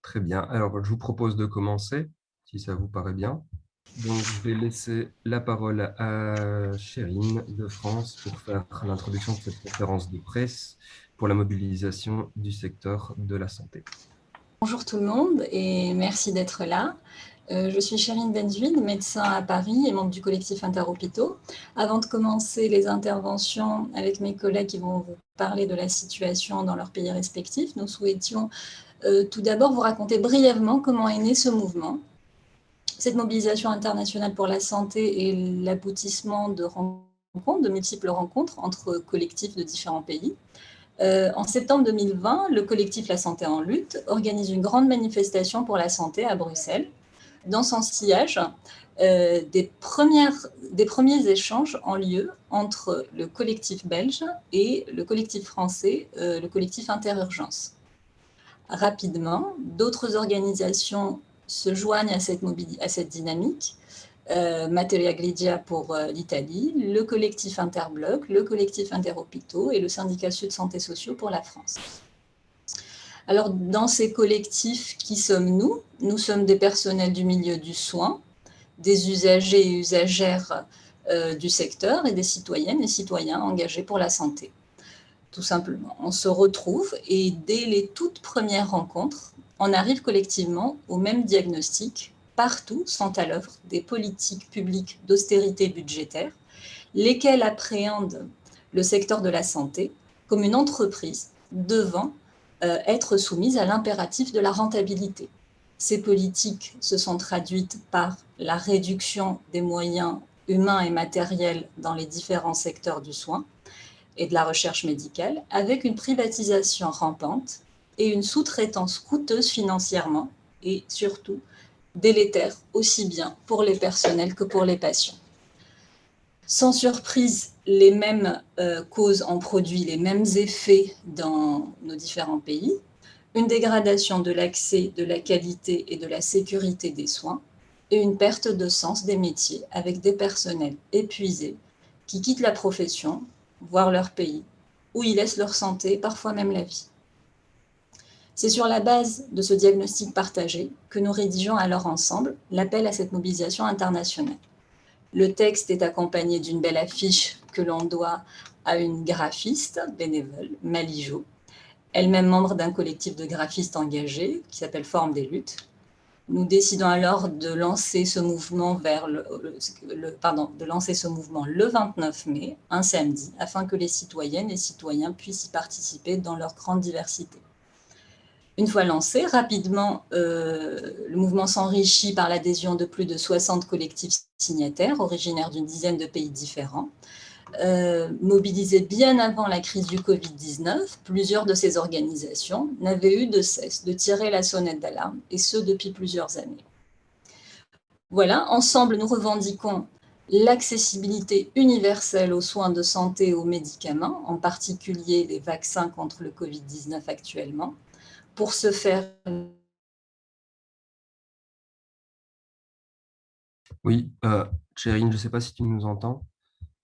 Très bien. Alors, je vous propose de commencer, si ça vous paraît bien. Donc, je vais laisser la parole à Chérine de France pour faire l'introduction de cette conférence de presse pour la mobilisation du secteur de la santé. Bonjour tout le monde et merci d'être là. Je suis Chérine Benzuid, médecin à Paris et membre du collectif Interhôpitaux. Avant de commencer les interventions avec mes collègues qui vont vous parler de la situation dans leurs pays respectifs, nous souhaitions tout d'abord vous raconter brièvement comment est né ce mouvement. Cette mobilisation internationale pour la santé est l'aboutissement de rencontres, de multiples rencontres entre collectifs de différents pays. En septembre 2020, le collectif La Santé en lutte organise une grande manifestation pour la santé à Bruxelles. Dans son sillage, des premiers échanges ont lieu entre le collectif belge et le collectif français, le collectif Interurgence. Rapidement, d'autres organisations se joignent à cette dynamique. Materia Grigia pour l'Italie, le collectif Interbloc, le collectif Interhôpitaux et le syndicat Sud Santé Sociaux pour la France. Alors, dans ces collectifs, qui sommes-nous? Nous sommes des personnels du milieu du soin, des usagers et usagères du secteur et des citoyennes et citoyens engagés pour la santé. Tout simplement, on se retrouve et dès les toutes premières rencontres, on arrive collectivement au même diagnostic. Partout sont à l'œuvre des politiques publiques d'austérité budgétaire, lesquelles appréhendent le secteur de la santé comme une entreprise devant être soumise à l'impératif de la rentabilité. Ces politiques se sont traduites par la réduction des moyens humains et matériels dans les différents secteurs du soin et de la recherche médicale, avec une privatisation rampante et une sous-traitance coûteuse financièrement et surtout délétère aussi bien pour les personnels que pour les patients. Sans surprise, les mêmes causes ont produit les mêmes effets dans nos différents pays. Une dégradation de l'accès, de la qualité et de la sécurité des soins et une perte de sens des métiers avec des personnels épuisés qui quittent la profession, voire leur pays, où ils laissent leur santé, parfois même la vie. C'est sur la base de ce diagnostic partagé que nous rédigeons alors ensemble l'appel à cette mobilisation internationale. Le texte est accompagné d'une belle affiche que l'on doit à une graphiste bénévole, Mali Jo, elle-même membre d'un collectif de graphistes engagés qui s'appelle Forme des luttes. Nous décidons alors de lancer ce mouvement le 29 mai, un samedi, afin que les citoyennes et citoyens puissent y participer dans leur grande diversité. Une fois lancé, rapidement, le mouvement s'enrichit par l'adhésion de plus de 60 collectifs signataires, originaires d'une dizaine de pays différents. Mobilisés bien avant la crise du Covid-19, plusieurs de ces organisations n'avaient eu de cesse de tirer la sonnette d'alarme, et ce depuis plusieurs années. Voilà, ensemble, nous revendiquons l'accessibilité universelle aux soins de santé et aux médicaments, en particulier les vaccins contre le Covid-19 actuellement. Pour ce faire, Oui, Chérine, je ne sais pas si tu nous entends.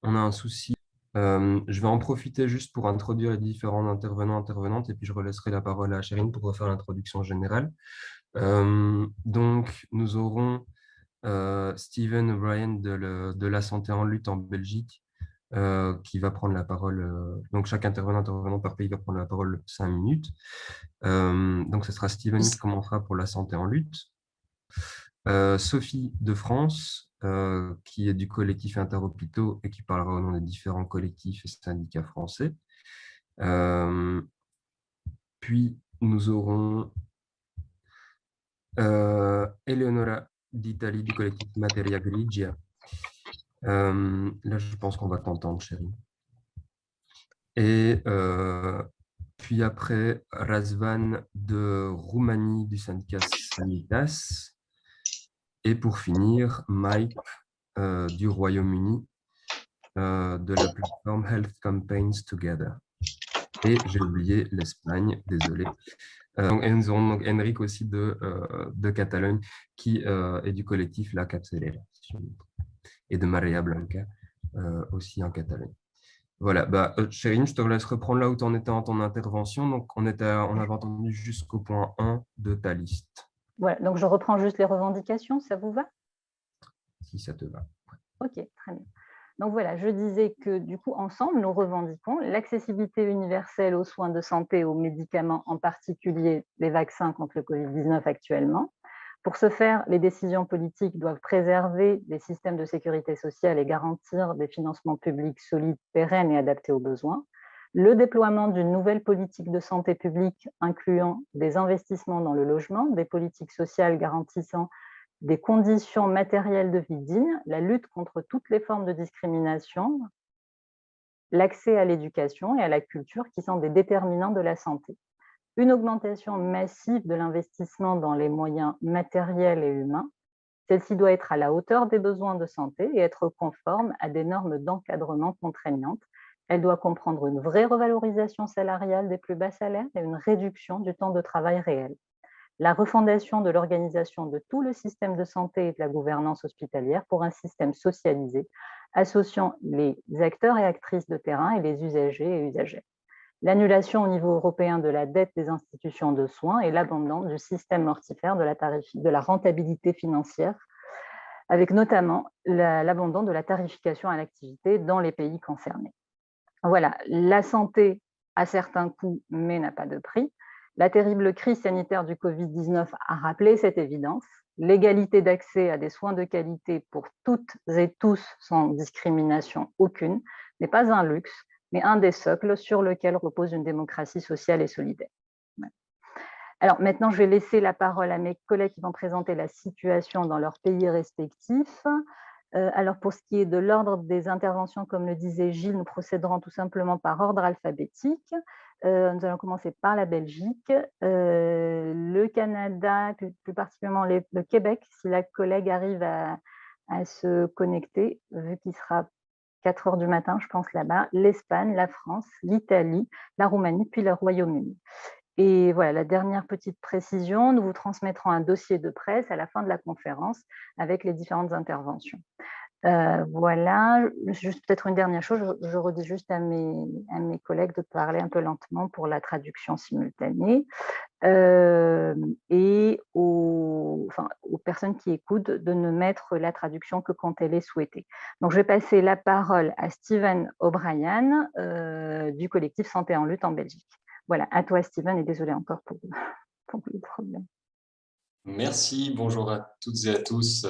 On a un souci. Je vais en profiter juste pour introduire les différents intervenants, intervenantes, et puis je relaisserai la parole à Chérine pour refaire l'introduction générale. Donc, nous aurons Steven O'Brien de la santé en lutte en Belgique, qui va prendre la parole. Donc, chaque intervenant par pays va prendre la parole 5 minutes. Donc, ce sera Steven qui commencera pour la santé en lutte. Sophie de France, qui est du collectif Interhôpitaux et qui parlera au nom des différents collectifs et syndicats français. Puis, nous aurons Eleonora d'Italie du collectif Materia Grigia. Là, je pense qu'on va t'entendre, chérie. Et puis après, Razvan de Roumanie du syndicat Sanitas. Et pour finir, Mike du Royaume-Uni de la plateforme Health Campaigns Together. Et j'ai oublié l'Espagne, désolé. Et nous aurons donc Enric aussi de Catalogne, qui est du collectif La Capselera, et de Maria Blanca, aussi en Catalogne. Voilà, Chérine, je te laisse reprendre là où tu en étais en ton intervention. Donc, on avait entendu jusqu'au point 1 de ta liste, Voilà, donc je reprends juste les revendications, ça vous va? si ça te va. Ok, très bien. Donc voilà, je disais que du coup, ensemble, nous revendiquons l'accessibilité universelle aux soins de santé et aux médicaments, en particulier les vaccins contre le Covid-19 actuellement. Pour ce faire, les décisions politiques doivent préserver des systèmes de sécurité sociale et garantir des financements publics solides, pérennes et adaptés aux besoins. Le déploiement d'une nouvelle politique de santé publique incluant des investissements dans le logement, des politiques sociales garantissant des conditions matérielles de vie dignes, la lutte contre toutes les formes de discrimination, l'accès à l'éducation et à la culture qui sont des déterminants de la santé. Une augmentation massive de l'investissement dans les moyens matériels et humains. Celle-ci doit être à la hauteur des besoins de santé et être conforme à des normes d'encadrement contraignantes. Elle doit comprendre une vraie revalorisation salariale des plus bas salaires et une réduction du temps de travail réel. La refondation de l'organisation de tout le système de santé et de la gouvernance hospitalière pour un système socialisé, associant les acteurs et actrices de terrain et les usagers et usagères. L'annulation au niveau européen de la dette des institutions de soins et l'abandon du système mortifère de la rentabilité financière, avec notamment l'abandon de la tarification à l'activité dans les pays concernés. Voilà, la santé a certains coûts, mais n'a pas de prix. La terrible crise sanitaire du Covid-19 a rappelé cette évidence. L'égalité d'accès à des soins de qualité pour toutes et tous sans discrimination aucune n'est pas un luxe, mais un des socles sur lequel repose une démocratie sociale et solidaire. Alors maintenant, je vais laisser la parole à mes collègues qui vont présenter la situation dans leurs pays respectifs. Alors pour ce qui est de l'ordre des interventions, comme le disait Gilles, nous procéderons tout simplement par ordre alphabétique. Nous allons commencer par la Belgique, le Canada, plus particulièrement le Québec, si la collègue arrive à se connecter, vu qu'il sera 4 heures du matin, je pense, là-bas, l'Espagne, la France, l'Italie, la Roumanie, puis le Royaume-Uni. Et voilà, la dernière petite précision, nous vous transmettrons un dossier de presse à la fin de la conférence avec les différentes interventions. Voilà, juste peut-être une dernière chose, je redis juste à mes collègues de parler un peu lentement pour la traduction simultanée et aux personnes qui écoutent de ne mettre la traduction que quand elle est souhaitée. Donc, je vais passer la parole à Steven O'Brien du collectif Santé en lutte en Belgique. Voilà, à toi Steven, et désolé encore pour le problème. Merci, bonjour à toutes et à tous.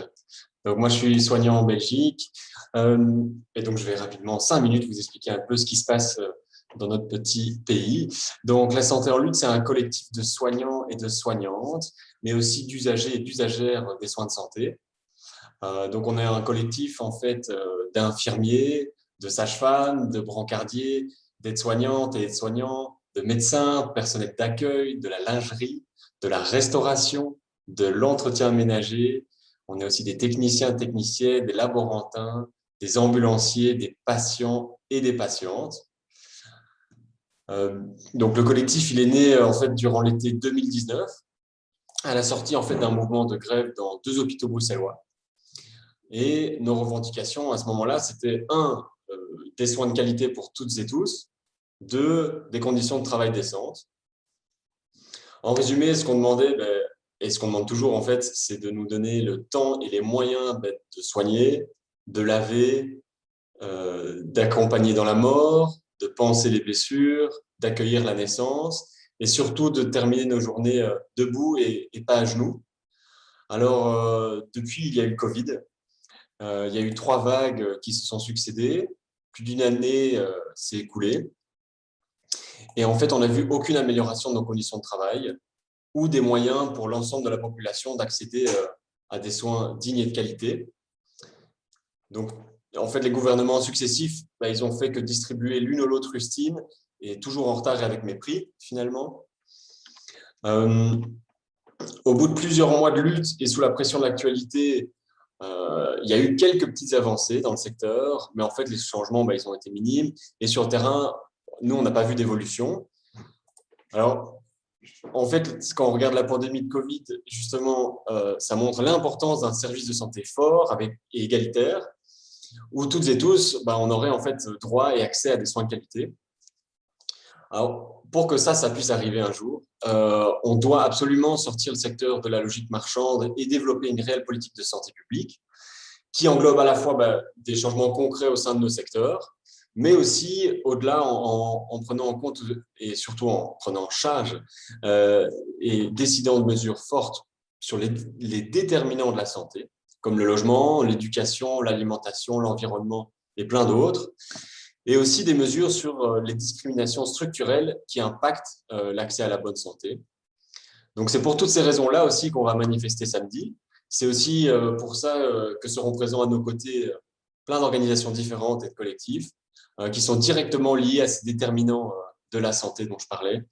Donc, moi, je suis soignant en Belgique et donc je vais rapidement, en 5 minutes, vous expliquer un peu ce qui se passe dans notre petit pays. Donc, la Santé en lutte, c'est un collectif de soignants et de soignantes, mais aussi d'usagers et d'usagères des soins de santé. Donc, on est un collectif en fait d'infirmiers, de sages-femmes, de brancardiers, d'aides-soignantes et aides-soignants, de médecins, de personnel d'accueil, de la lingerie, de la restauration, de l'entretien ménager. On est aussi des techniciens, techniciennes, des laborantins, des ambulanciers, des patients et des patientes. Donc le collectif, il est né en fait durant l'été 2019, à la sortie en fait d'un mouvement de grève dans 2 hôpitaux bruxellois. Et nos revendications à ce moment-là, c'était 1, des soins de qualité pour toutes et tous, 2, des conditions de travail décentes. En résumé, ce qu'on demandait, et ce qu'on demande toujours en fait, c'est de nous donner le temps et les moyens de soigner, de laver, d'accompagner dans la mort, de panser les blessures, d'accueillir la naissance et surtout de terminer nos journées debout et pas à genoux. Alors, depuis, il y a eu le Covid. Il y a eu 3 vagues qui se sont succédées. Plus d'une année s'est écoulée. Et en fait, on n'a vu aucune amélioration de nos conditions de travail ou des moyens pour l'ensemble de la population d'accéder à des soins dignes et de qualité. Donc, en fait, les gouvernements successifs, ils ont fait que distribuer l'une ou l'autre rustine et toujours en retard et avec mépris, finalement. Au bout de plusieurs mois de lutte et sous la pression de l'actualité, il y a eu quelques petites avancées dans le secteur, mais en fait, les changements, ils ont été minimes. Et sur le terrain, nous, on n'a pas vu d'évolution. Alors, en fait, quand on regarde la pandémie de Covid, justement, ça montre l'importance d'un service de santé fort et égalitaire. où toutes et tous, on aurait en fait droit et accès à des soins de qualité. Alors, pour que ça puisse arriver un jour, on doit absolument sortir le secteur de la logique marchande et développer une réelle politique de santé publique qui englobe à la fois des changements concrets au sein de nos secteurs, mais aussi au-delà en prenant en compte et surtout en prenant en charge et décidant de mesures fortes sur les déterminants de la santé, comme le logement, l'éducation, l'alimentation, l'environnement et plein d'autres, et aussi des mesures sur les discriminations structurelles qui impactent l'accès à la bonne santé. Donc, c'est pour toutes ces raisons-là aussi qu'on va manifester samedi. C'est aussi pour ça que seront présents à nos côtés plein d'organisations différentes et de collectifs qui sont directement liés à ces déterminants de la santé dont je parlais,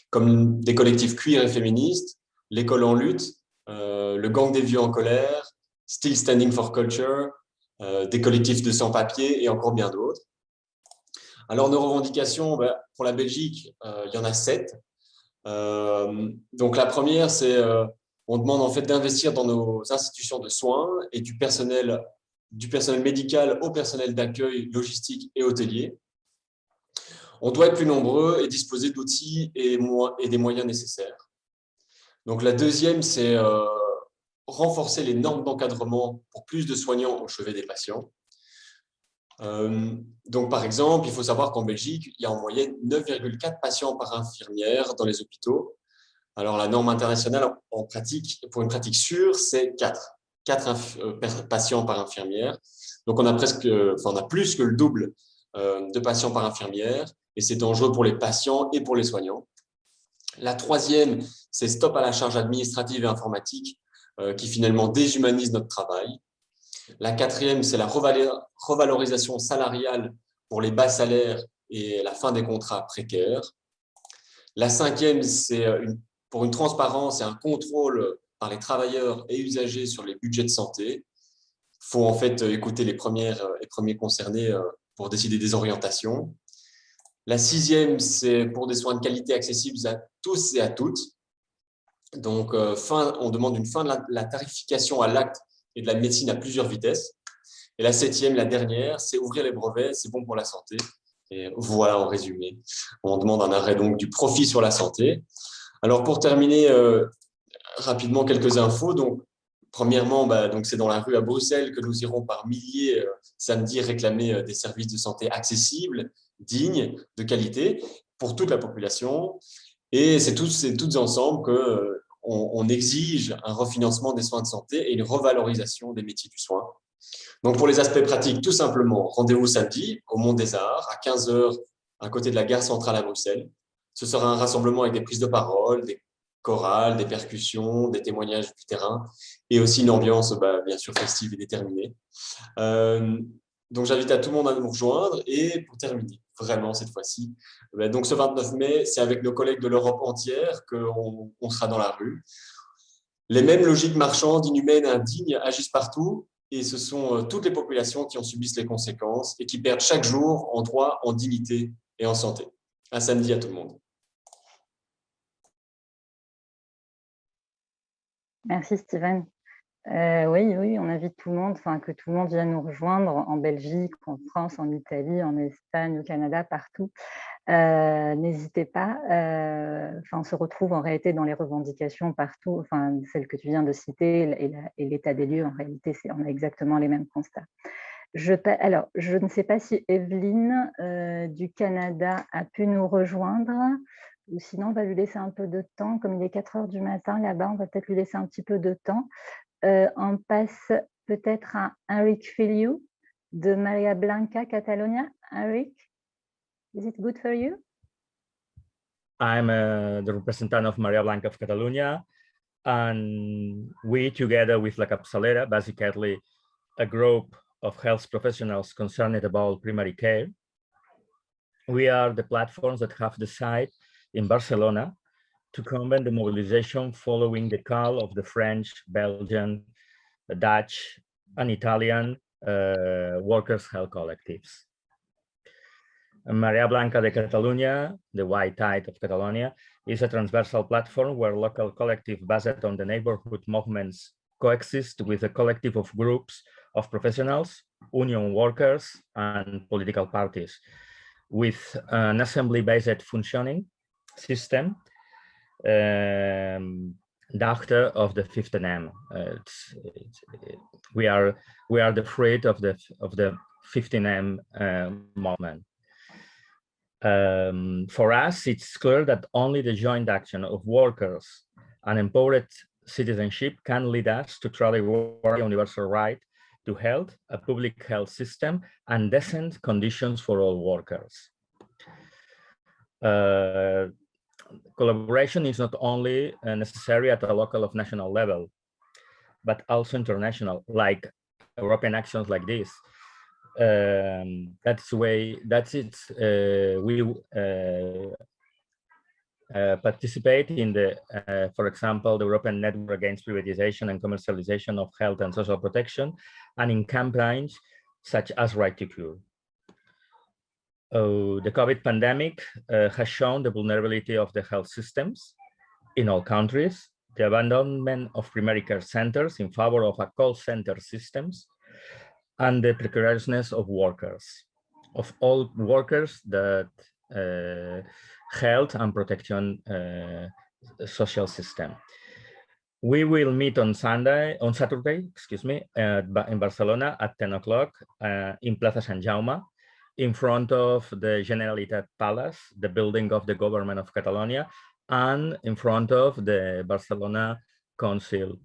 comme des collectifs queer et féministes, l'école en lutte, le gang des vieux en colère, Still Standing for Culture, des collectifs de sans-papiers et encore bien d'autres. Alors, nos revendications, pour la Belgique, il y en a 7. Donc, la première, c'est on demande en fait d'investir dans nos institutions de soins et du personnel médical au personnel d'accueil, logistique et hôtelier. On doit être plus nombreux et disposer d'outils et des moyens nécessaires. Donc, la deuxième, c'est renforcer les normes d'encadrement pour plus de soignants au chevet des patients. Donc, par exemple, il faut savoir qu'en Belgique, il y a en moyenne 9,4 patients par infirmière dans les hôpitaux. Alors, la norme internationale, en pratique, pour une pratique sûre, c'est 4 patients par infirmière. Donc, on a plus que le double de patients par infirmière et c'est dangereux pour les patients et pour les soignants. La troisième, c'est stop à la charge administrative et informatique qui finalement déshumanise notre travail. La quatrième, c'est la revalorisation salariale pour les bas salaires et la fin des contrats précaires. La cinquième, c'est pour une transparence et un contrôle par les travailleurs et usagers sur les budgets de santé. Il faut en fait écouter les premiers concernés pour décider des orientations. La sixième, c'est pour des soins de qualité accessibles à tous et à toutes. Donc, on demande une fin de la tarification à l'acte et de la médecine à plusieurs vitesses. Et la septième, la dernière, c'est ouvrir les brevets, c'est bon pour la santé. Et voilà, en résumé, on demande un arrêt donc du profit sur la santé. Alors, pour terminer rapidement, quelques infos. Donc, premièrement, donc c'est dans la rue à Bruxelles que nous irons par milliers samedi réclamer des services de santé accessibles, dignes, de qualité pour toute la population. Et c'est toutes ensemble qu'on exige un refinancement des soins de santé et une revalorisation des métiers du soin. Donc, pour les aspects pratiques, tout simplement, rendez-vous samedi au Mont des Arts à 15h à côté de la gare centrale à Bruxelles. Ce sera un rassemblement avec des prises de parole, des chorales, des percussions, des témoignages du terrain et aussi une ambiance bien sûr festive et déterminée. Donc, j'invite à tout le monde à nous rejoindre. Et pour terminer, vraiment cette fois-ci, donc ce 29 mai, c'est avec nos collègues de l'Europe entière qu'on sera dans la rue. Les mêmes logiques marchandes, inhumaines, indignes agissent partout. Et ce sont toutes les populations qui en subissent les conséquences et qui perdent chaque jour en droit, en dignité et en santé. À samedi à tout le monde. Merci Steven. Oui, on invite tout le monde, que tout le monde vienne nous rejoindre en Belgique, en France, en Italie, en Espagne, au Canada, partout. N'hésitez pas. On se retrouve en réalité dans les revendications partout, celles que tu viens de citer et l'état des lieux, en réalité, on a exactement les mêmes constats. Alors, je ne sais pas si Evelyne du Canada a pu nous rejoindre, ou sinon on va lui laisser un peu de temps, comme il est 4h du matin là-bas, on va peut-être lui laisser un petit peu de temps. On passe peut-être à Enric Filiu de Maria Blanca, Catalonia. Enric, is it good for you? I'm the representative of Maria Blanca of Catalonia, and we, together with La Capçalera, basically a group of health professionals concerned about primary care, we are the platforms that have decided in Barcelona to convene the mobilization following the call of the French, Belgian, Dutch, and Italian workers' health collectives. Maria Blanca de Catalunya, the White Tide of Catalonia, is a transversal platform where local collectives based on the neighborhood movements coexist with a collective of groups of professionals, union workers, and political parties, with an assembly-based functioning system, Dachte of the 15M. We are the fruit of the 15M movement. For us, it's clear that only the joint action of workers and empowered citizenship can lead us to try a universal right to health, a public health system, and decent conditions for all workers. Collaboration is not only necessary at a local or national level, but also international, like European actions like this. We participate in the, for example, the European Network Against Privatization and Commercialization of Health and Social Protection, and in campaigns such as Right to Cure. The COVID pandemic has shown the vulnerability of the health systems in all countries, the abandonment of primary care centers in favor of a call center systems, and the precariousness of workers, of all workers that health and protection social system. We will meet on Saturday, in Barcelona at 10 o'clock in Plaza Sant Jaume, in front of the Generalitat Palace, the building of the government of Catalonia, and in front of the Barcelona Council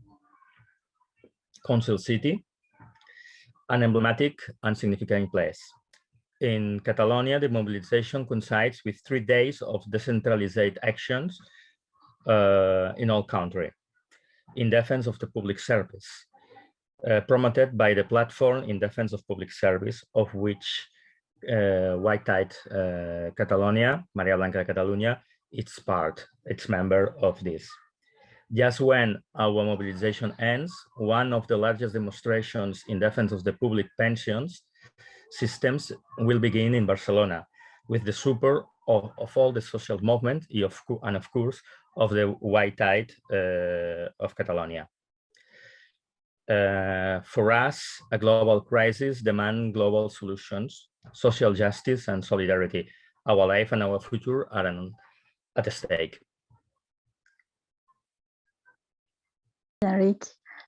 City, an emblematic and significant place. In Catalonia, the mobilization coincides with 3 days of decentralized actions in all country, in defense of the public service, promoted by the Platform in Defense of Public Service, of which White Tide Catalonia, Maria Blanca de Catalunya, it's member of this. Just when our mobilization ends, one of the largest demonstrations in defense of the public pensions systems will begin in Barcelona, with the support of all the social movement and of course of the White Tide of Catalonia. For us, a global crisis demands global solutions, social justice and solidarity. Our life and our future are at stake. Eric,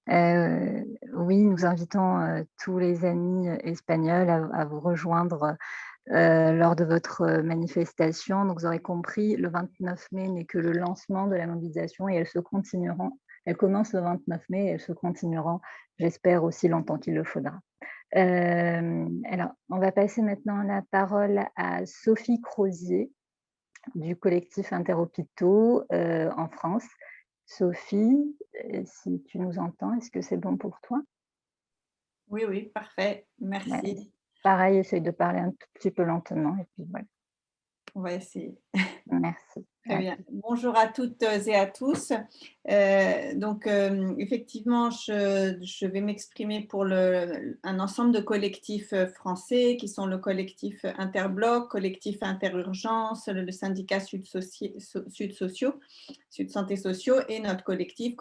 oui, nous invitons tous les amis espagnols à vous rejoindre lors de votre manifestation. Donc, vous aurez compris, le 29 mai n'est que le lancement de la mobilisation et elles se continueront. Elles commencent le 29 mai et elles se continueront, j'espère, aussi longtemps qu'il le faudra. Alors, on va passer maintenant la parole à Sophie Crozier du collectif Interhôpitaux en France. Sophie, si tu nous entends, est-ce que c'est bon pour toi? Oui, oui, parfait. Merci. Ouais. Pareil, essaye de parler un tout petit peu lentement et puis voilà. On va essayer. Merci. Très bien. Bonjour à toutes et à tous. Effectivement, je vais m'exprimer pour un ensemble de collectifs français qui sont le collectif Interbloc, collectif Interurgence, le syndicat Sud Santé Sociaux et notre collectif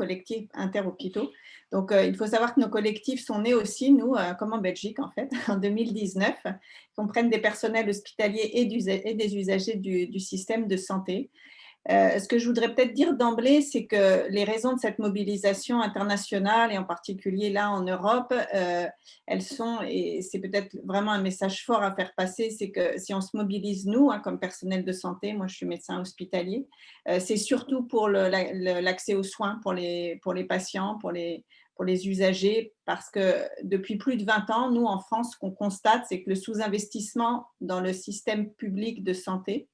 Interhôpitaux. Donc, il faut savoir que nos collectifs sont nés aussi, nous, comme en Belgique en fait, en 2019, comprennent des personnels hospitaliers et des usagers du système de santé. Ce que je voudrais peut-être dire d'emblée, c'est que les raisons de cette mobilisation internationale, et en particulier là en Europe, elles sont, et c'est peut-être vraiment un message fort à faire passer, c'est que si on se mobilise nous, comme personnel de santé, moi je suis médecin hospitalier, c'est surtout pour l'accès aux soins pour les patients, pour les usagers, parce que depuis plus de 20 ans, nous en France, ce qu'on constate, c'est que le sous-investissement dans le système public de santé,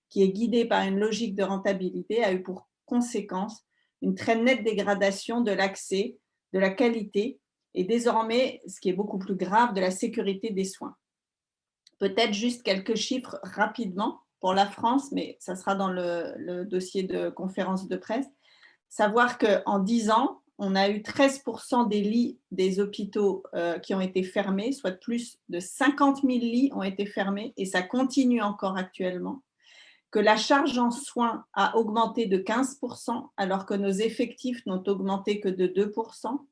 qui est guidé par une logique de rentabilité, a eu pour conséquence une très nette dégradation de l'accès, de la qualité et désormais, ce qui est beaucoup plus grave, de la sécurité des soins. Peut-être juste quelques chiffres rapidement pour la France, mais ça sera dans le dossier de conférence de presse. Savoir qu'en 10 ans, on a eu 13% des lits des hôpitaux qui ont été fermés, soit plus de 50 000 lits ont été fermés et ça continue encore actuellement. Que la charge en soins a augmenté de 15%, alors que nos effectifs n'ont augmenté que de 2%,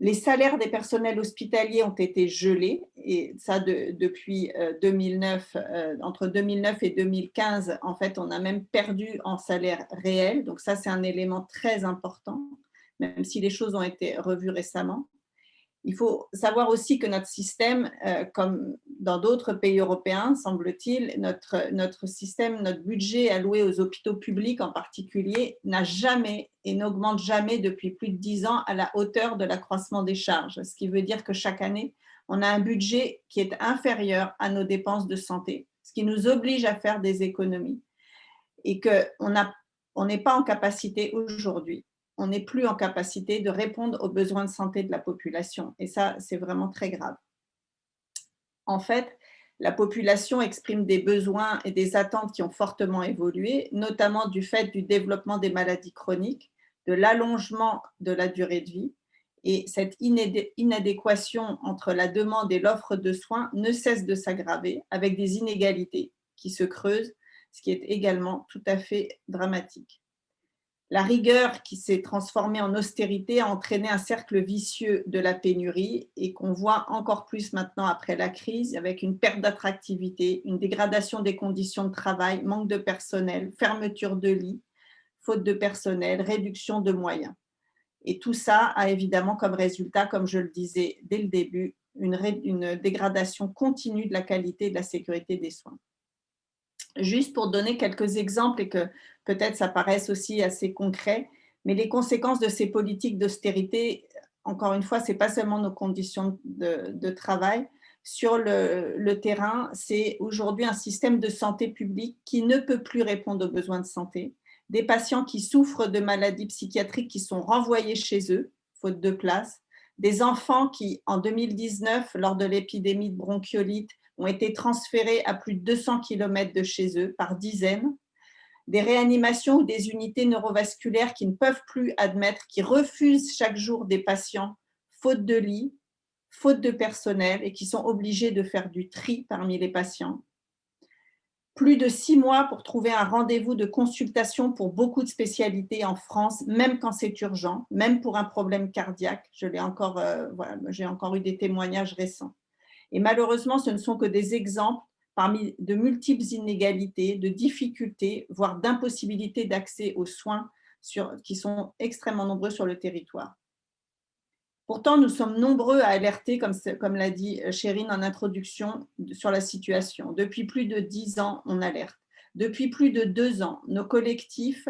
Les salaires des personnels hospitaliers ont été gelés, et ça depuis 2009, entre 2009 et 2015, en fait, on a même perdu en salaire réel. Donc ça, c'est un élément très important, même si les choses ont été revues récemment. Il faut savoir aussi que notre système, comme dans d'autres pays européens, semble-t-il, notre système, notre budget alloué aux hôpitaux publics en particulier, n'a jamais et n'augmente jamais depuis plus de 10 ans à la hauteur de l'accroissement des charges. Ce qui veut dire que chaque année, on a un budget qui est inférieur à nos dépenses de santé, ce qui nous oblige à faire des économies et qu'on n'est pas en capacité aujourd'hui. On n'est plus en capacité de répondre aux besoins de santé de la population. Et ça, c'est vraiment très grave. En fait, la population exprime des besoins et des attentes qui ont fortement évolué, notamment du fait du développement des maladies chroniques, de l'allongement de la durée de vie. Et cette inadéquation entre la demande et l'offre de soins ne cesse de s'aggraver avec des inégalités qui se creusent, ce qui est également tout à fait dramatique. La rigueur qui s'est transformée en austérité a entraîné un cercle vicieux de la pénurie et qu'on voit encore plus maintenant après la crise, avec une perte d'attractivité, une dégradation des conditions de travail, manque de personnel, fermeture de lits, faute de personnel, réduction de moyens. Et tout ça a évidemment comme résultat, comme je le disais dès le début, une dégradation continue de la qualité et de la sécurité des soins. Juste pour donner quelques exemples et que peut-être ça paraisse aussi assez concret, mais les conséquences de ces politiques d'austérité, encore une fois, ce n'est pas seulement nos conditions de travail. Sur le terrain, c'est aujourd'hui un système de santé publique qui ne peut plus répondre aux besoins de santé, des patients qui souffrent de maladies psychiatriques qui sont renvoyés chez eux, faute de place, des enfants qui, en 2019, lors de l'épidémie de bronchiolite, ont été transférés à plus de 200 km de chez eux par dizaines, des réanimations ou des unités neurovasculaires qui ne peuvent plus admettre, qui refusent chaque jour des patients faute de lit, faute de personnel et qui sont obligés de faire du tri parmi les patients. Plus de 6 mois pour trouver un rendez-vous de consultation pour beaucoup de spécialités en France, même quand c'est urgent, même pour un problème cardiaque. J'ai encore eu des témoignages récents. Et malheureusement, ce ne sont que des exemples parmi de multiples inégalités, de difficultés, voire d'impossibilités d'accès aux soins qui sont extrêmement nombreux sur le territoire. Pourtant, nous sommes nombreux à alerter, comme l'a dit Chérine en introduction, sur la situation. Depuis plus de 10 ans, on alerte. Depuis plus de 2 ans, nos collectifs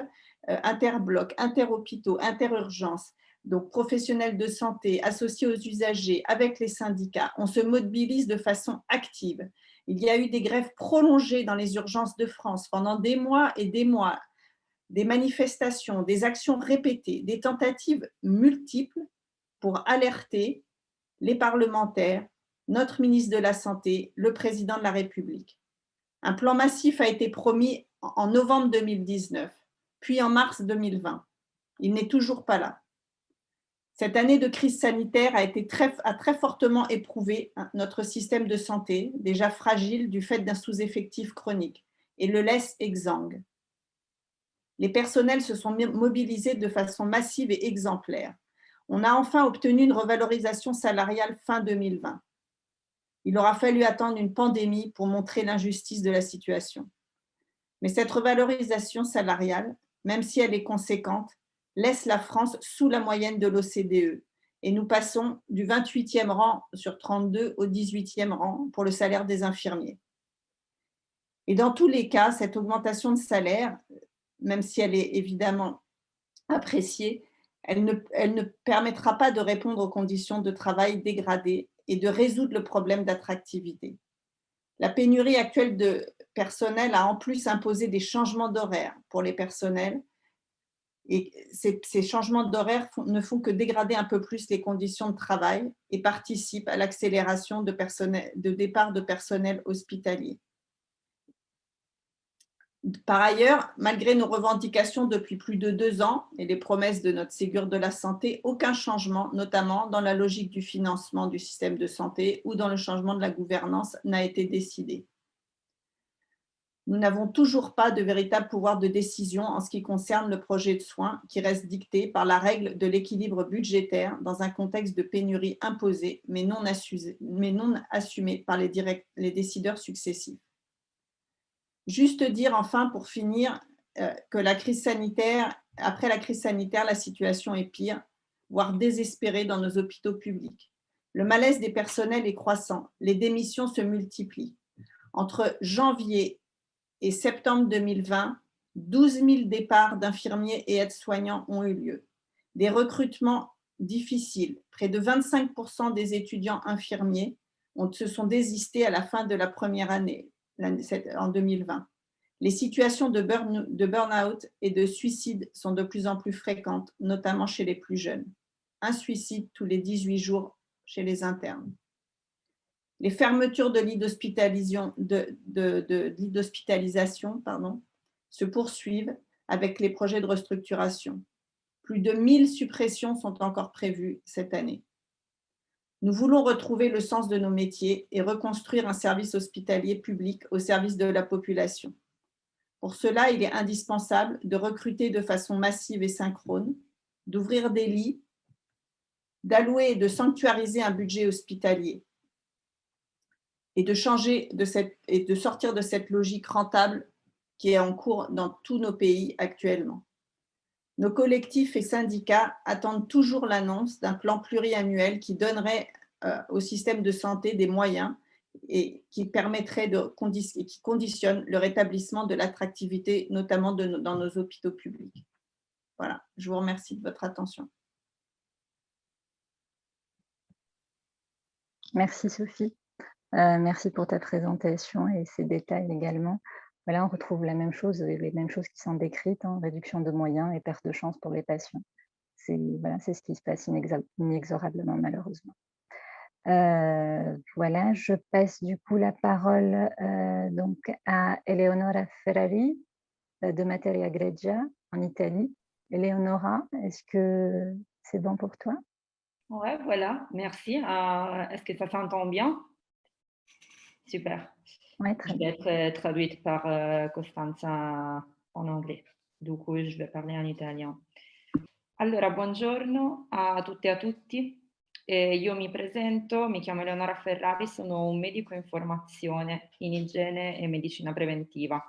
interblocs, interhôpitaux, interurgences, donc professionnels de santé, associés aux usagers, avec les syndicats, on se mobilise de façon active. Il y a eu des grèves prolongées dans les urgences de France pendant des mois et des mois, des manifestations, des actions répétées, des tentatives multiples pour alerter les parlementaires, notre ministre de la Santé, le président de la République. Un plan massif a été promis en novembre 2019, puis en mars 2020. Il n'est toujours pas là. Cette année de crise sanitaire a très fortement éprouvé notre système de santé, déjà fragile du fait d'un sous-effectif chronique, et le laisse exsangue. Les personnels se sont mobilisés de façon massive et exemplaire. On a enfin obtenu une revalorisation salariale fin 2020. Il aura fallu attendre une pandémie pour montrer l'injustice de la situation. Mais cette revalorisation salariale, même si elle est conséquente, laisse la France sous la moyenne de l'OCDE et nous passons du 28e rang sur 32 au 18e rang pour le salaire des infirmiers. Et dans tous les cas, cette augmentation de salaire, même si elle est évidemment appréciée, elle ne permettra pas de répondre aux conditions de travail dégradées et de résoudre le problème d'attractivité. La pénurie actuelle de personnel a en plus imposé des changements d'horaire pour les personnels. Et ces changements d'horaire ne font que dégrader un peu plus les conditions de travail et participent à l'accélération de départ de personnel hospitalier. Par ailleurs, malgré nos revendications depuis plus de 2 ans et les promesses de notre Ségur de la santé, aucun changement, notamment dans la logique du financement du système de santé ou dans le changement de la gouvernance, n'a été décidé. Nous n'avons toujours pas de véritable pouvoir de décision en ce qui concerne le projet de soins qui reste dicté par la règle de l'équilibre budgétaire dans un contexte de pénurie imposée mais non assumée par les décideurs successifs. Juste dire enfin pour finir que après la crise sanitaire, la situation est pire, voire désespérée dans nos hôpitaux publics. Le malaise des personnels est croissant, les démissions se multiplient. Entre janvier et septembre 2020, 12 000 départs d'infirmiers et aides-soignants ont eu lieu. Des recrutements difficiles. Près de 25% des étudiants infirmiers se sont désistés à la fin de la première année, en 2020. Les situations de burn-out et de suicide sont de plus en plus fréquentes, notamment chez les plus jeunes. Un suicide tous les 18 jours chez les internes. Les fermetures de lits d'hospitalisation se poursuivent avec les projets de restructuration. Plus de 1000 suppressions sont encore prévues cette année. Nous voulons retrouver le sens de nos métiers et reconstruire un service hospitalier public au service de la population. Pour cela, il est indispensable de recruter de façon massive et synchrone, d'ouvrir des lits, d'allouer et de sanctuariser un budget hospitalier et de sortir de cette logique rentable qui est en cours dans tous nos pays actuellement. Nos collectifs et syndicats attendent toujours l'annonce d'un plan pluriannuel qui donnerait au système de santé des moyens et qui permettrait qui conditionne le rétablissement de l'attractivité, notamment dans nos hôpitaux publics. Voilà, je vous remercie de votre attention. Merci Sophie. Merci pour ta présentation et ces détails également. Voilà, on retrouve la même chose, les mêmes choses qui sont décrites, hein, réduction de moyens et perte de chance pour les patients. Voilà, c'est ce qui se passe inexorablement, malheureusement. Voilà, je passe du coup la parole donc à Eleonora Ferrari de Materia Grigia en Italie. Eleonora, est-ce que c'est bon pour toi? Ouais, voilà, merci. Est-ce que ça s'entend bien? Super. Ouais, très Je vais être traduite par Costanza en anglais. Du coup, je vais parler en italien. Allora, buongiorno a tutte e a tutti. Io mi presento, mi chiamo Eleonora Ferrari, sono un medico in formazione in igiene e medicina preventiva.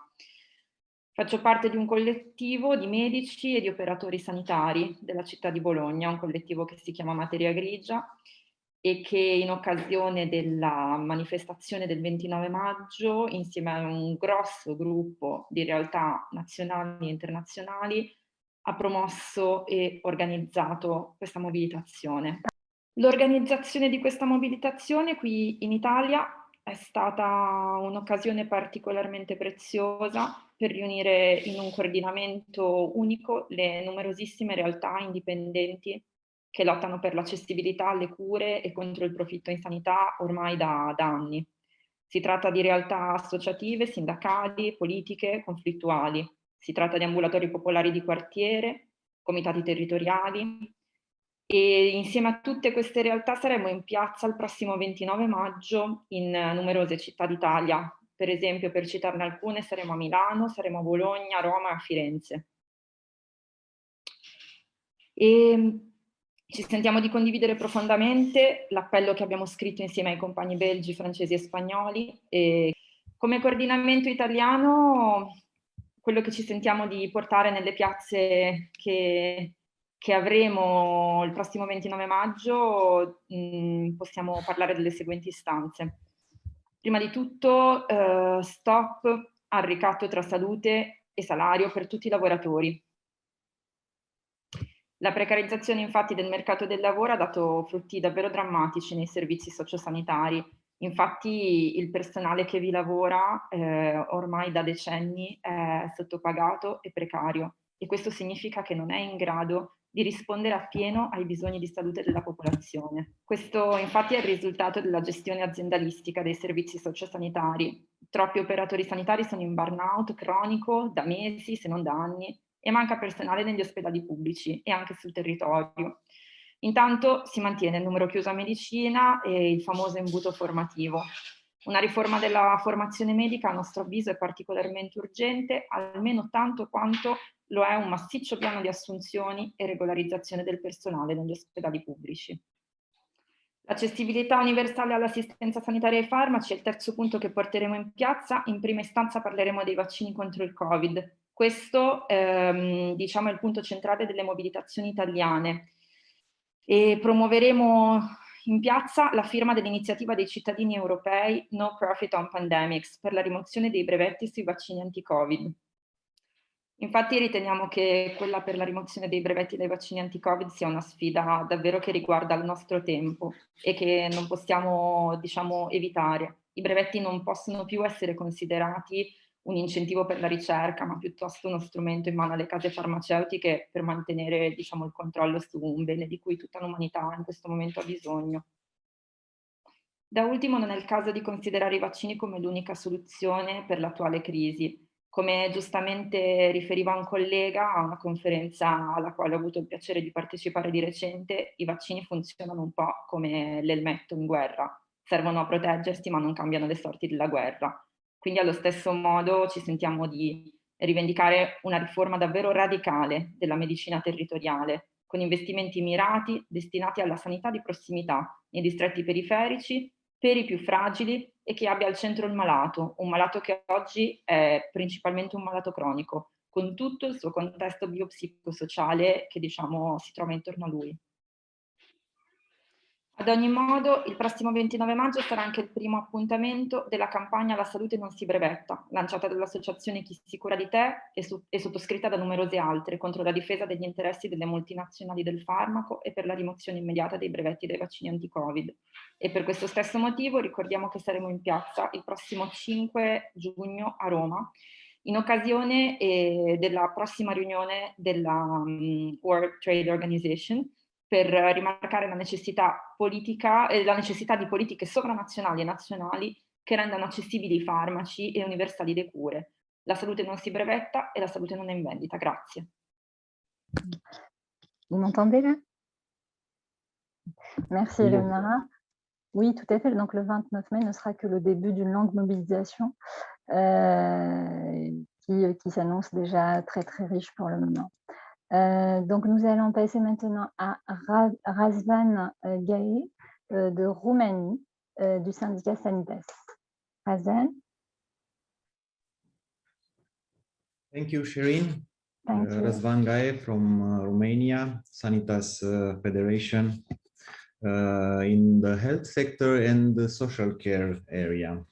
Faccio parte di un collettivo di medici e di operatori sanitari della città di Bologna, un collettivo che si chiama Materia Grigia e che in occasione della manifestazione del 29 maggio, insieme a un grosso gruppo di realtà nazionali e internazionali, ha promosso e organizzato questa mobilitazione. L'organizzazione di questa mobilitazione qui in Italia è stata un'occasione particolarmente preziosa per riunire in un coordinamento unico le numerosissime realtà indipendenti che lottano per l'accessibilità alle cure e contro il profitto in sanità ormai da anni. Si tratta di realtà associative, sindacali, politiche, conflittuali. Si tratta di ambulatori popolari di quartiere, comitati territoriali, e insieme a tutte queste realtà saremo in piazza il prossimo 29 maggio in numerose città d'Italia. Per esempio, per citarne alcune, saremo a Milano, saremo a Bologna, a Roma e a Firenze. E ci sentiamo di condividere profondamente l'appello che abbiamo scritto insieme ai compagni belgi, francesi e spagnoli. E come coordinamento italiano, quello che ci sentiamo di portare nelle piazze che avremo il prossimo 29 maggio, possiamo parlare delle seguenti istanze. Prima di tutto, stop al ricatto tra salute e salario per tutti i lavoratori. La precarizzazione infatti del mercato del lavoro ha dato frutti davvero drammatici nei servizi sociosanitari. Infatti il personale che vi lavora ormai da decenni è sottopagato e precario, e questo significa che non è in grado di rispondere appieno ai bisogni di salute della popolazione. Questo infatti è il risultato della gestione aziendalistica dei servizi sociosanitari. Troppi operatori sanitari sono in burnout cronico da mesi, se non da anni, e manca personale negli ospedali pubblici e anche sul territorio. Intanto si mantiene il numero chiuso a medicina e il famoso imbuto formativo. Una riforma della formazione medica, a nostro avviso, è particolarmente urgente, almeno tanto quanto lo è un massiccio piano di assunzioni e regolarizzazione del personale negli ospedali pubblici. L'accessibilità universale all'assistenza sanitaria e ai farmaci è il terzo punto che porteremo in piazza. In prima istanza parleremo dei vaccini contro il Covid. Questo diciamo, è il punto centrale delle mobilitazioni italiane e promuoveremo in piazza la firma dell'iniziativa dei cittadini europei No Profit on Pandemics per la rimozione dei brevetti sui vaccini anti-Covid. Infatti riteniamo che quella per la rimozione dei brevetti dai vaccini anti-Covid sia una sfida davvero che riguarda il nostro tempo e che non possiamo, diciamo, evitare. I brevetti non possono più essere considerati un incentivo per la ricerca, ma piuttosto uno strumento in mano alle case farmaceutiche per mantenere, diciamo, il controllo su un bene di cui tutta l'umanità in questo momento ha bisogno. Da ultimo, non è il caso di considerare i vaccini come l'unica soluzione per l'attuale crisi. Come giustamente riferiva un collega a una conferenza alla quale ho avuto il piacere di partecipare di recente, i vaccini funzionano un po' come l'elmetto in guerra, servono a proteggersi ma non cambiano le sorti della guerra. Quindi allo stesso modo ci sentiamo di rivendicare una riforma davvero radicale della medicina territoriale, con investimenti mirati destinati alla sanità di prossimità nei distretti periferici, per i più fragili e che abbia al centro il malato, un malato che oggi è principalmente un malato cronico, con tutto il suo contesto biopsicosociale che diciamo si trova intorno a lui. Ad ogni modo, il prossimo 29 maggio sarà anche il primo appuntamento della campagna La salute non si brevetta, lanciata dall'associazione Chi si cura di te e sottoscritta da numerose altre, contro la difesa degli interessi delle multinazionali del farmaco e per la rimozione immediata dei brevetti dei vaccini anti-Covid. E per questo stesso motivo ricordiamo che saremo in piazza il prossimo 5 giugno a Roma, in occasione della prossima riunione della World Trade Organization, per rimarcare la necessità politica e la necessità di politiche sovranazionali e nazionali che rendano accessibili i farmaci e universali le cure. La salute non si brevetta et la salute non è in vendita. Grazie. Vous m'entendez là? Merci Oui. Eleonora. Oui, tout à fait. Donc le 29 mai ne sera que le début d'une longue mobilisation qui s'annonce déjà très très riche pour le moment. Donc nous allons passer maintenant à Razvan Gaye de Roumanie, du syndicat Sanitas. Razvan. Thank you, Shirin. Thank you. Razvan Gaye from Romania, Sanitas Federation, in the health sector and the social care area.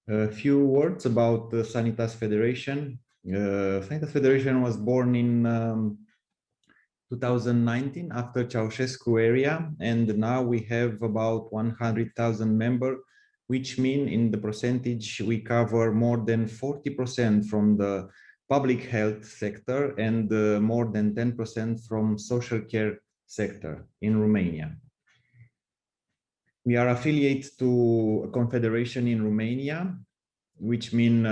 A few words about the Sanitas Federation. Sanitas Federation was born in 2019 after Ceausescu area, and now we have about 100,000 members, which mean in the percentage we cover more than 40% from the public health sector and more than 10% from social care sector in Romania. We are affiliated to a confederation in Romania, which mean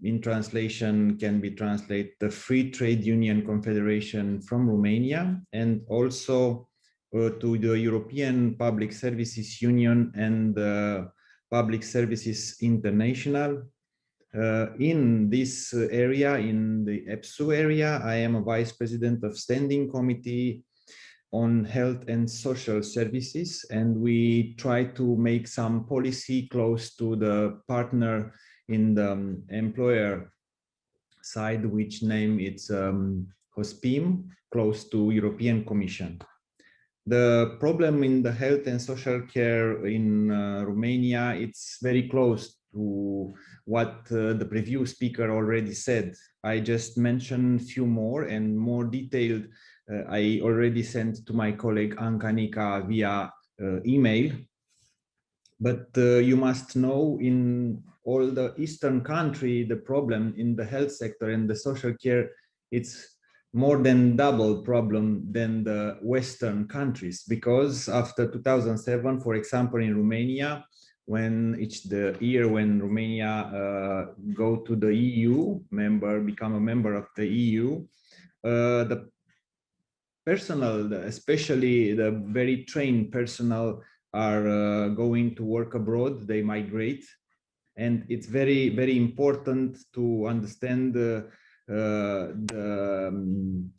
in translation can be translated the Free Trade Union Confederation from Romania, and also to the European Public Services Union and Public Services International. In this area, in the EPSU area, I am a vice president of Standing Committee on Health and Social Services, and we try to make some policy close to the partner in the employer side, which name it's HOSPIM, close to European Commission. The problem in the health and social care in Romania, it's very close to what the previous speaker already said. I just mentioned a few more and more detailed. I already sent to my colleague Anca Nica via email. But you must know in all the Eastern country, the problem in the health sector and the social care, it's more than double problem than the Western countries, because after 2007, for example, in Romania, when it's the year when Romania go to the EU become a member of the EU, the personnel, especially the very trained personnel, are going to work abroad, they migrate, And it's very, very important to understand the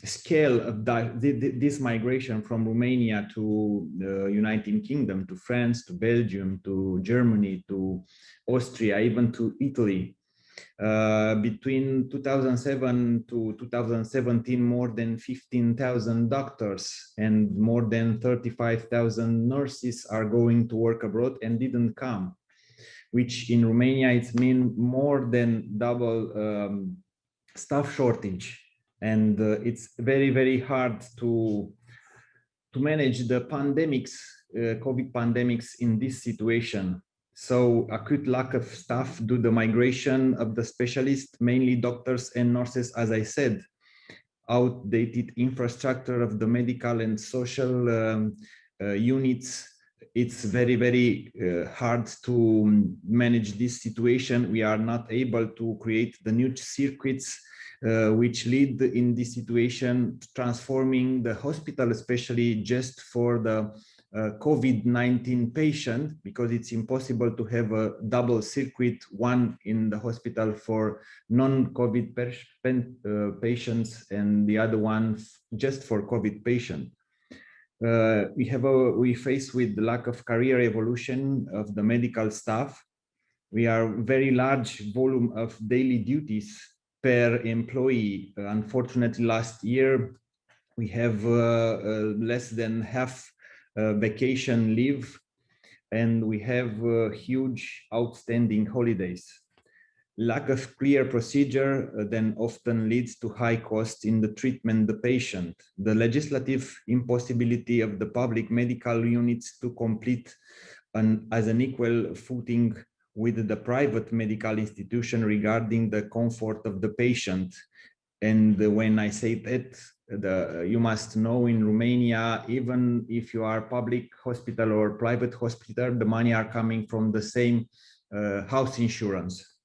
scale of this migration from Romania to the United Kingdom, to France, to Belgium, to Germany, to Austria, even to Italy. Between 2007 to 2017, more than 15,000 doctors and more than 35,000 nurses are going to work abroad and didn't come, which in Romania it means more than double staff shortage. And it's very, very hard to manage the pandemics, COVID pandemics in this situation. So acute lack of staff due to the migration of the specialists, mainly doctors and nurses, as I said, outdated infrastructure of the medical and social units. It's very, very hard to manage this situation. We are not able to create the new circuits which lead in this situation, transforming the hospital, especially just for the COVID-19 patient, because it's impossible to have a double circuit, one in the hospital for non-COVID patients and the other one just for COVID patient. We face with the lack of career evolution of the medical staff. We are very large volume of daily duties per employee. Unfortunately, last year we have less than half vacation leave, and we have huge outstanding holidays. Lack of clear procedure then often leads to high costs in the treatment of the patient. The legislative impossibility of the public medical units to complete as an equal footing with the private medical institution regarding the comfort of the patient. And when I say that, you must know in Romania, even if you are public hospital or private hospital, the money are coming from the same house insurance,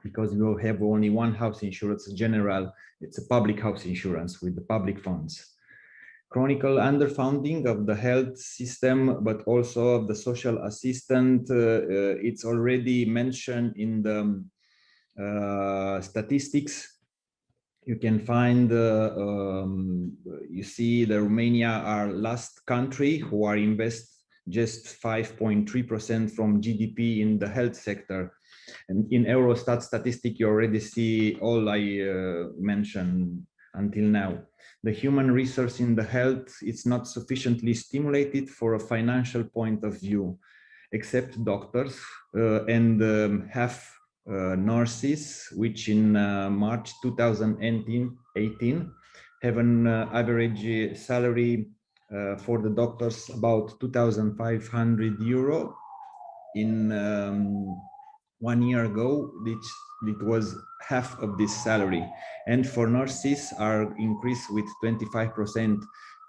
because you have only one house insurance general. It's a public house insurance with the public funds. Chronic underfunding of the health system, but also of the social assistant. It's already mentioned in the statistics. You can find, you see the Romania are last country who are invest just 5.3% from GDP in the health sector. And in Eurostat statistic, you already see all I mentioned until now. The human resource in the health, it's not sufficiently stimulated for a financial point of view, except doctors and half nurses, which in March 2018 have an average salary for the doctors about 2,500 euro. In 1 year ago, it was half of this salary. And for nurses are increased with 25%.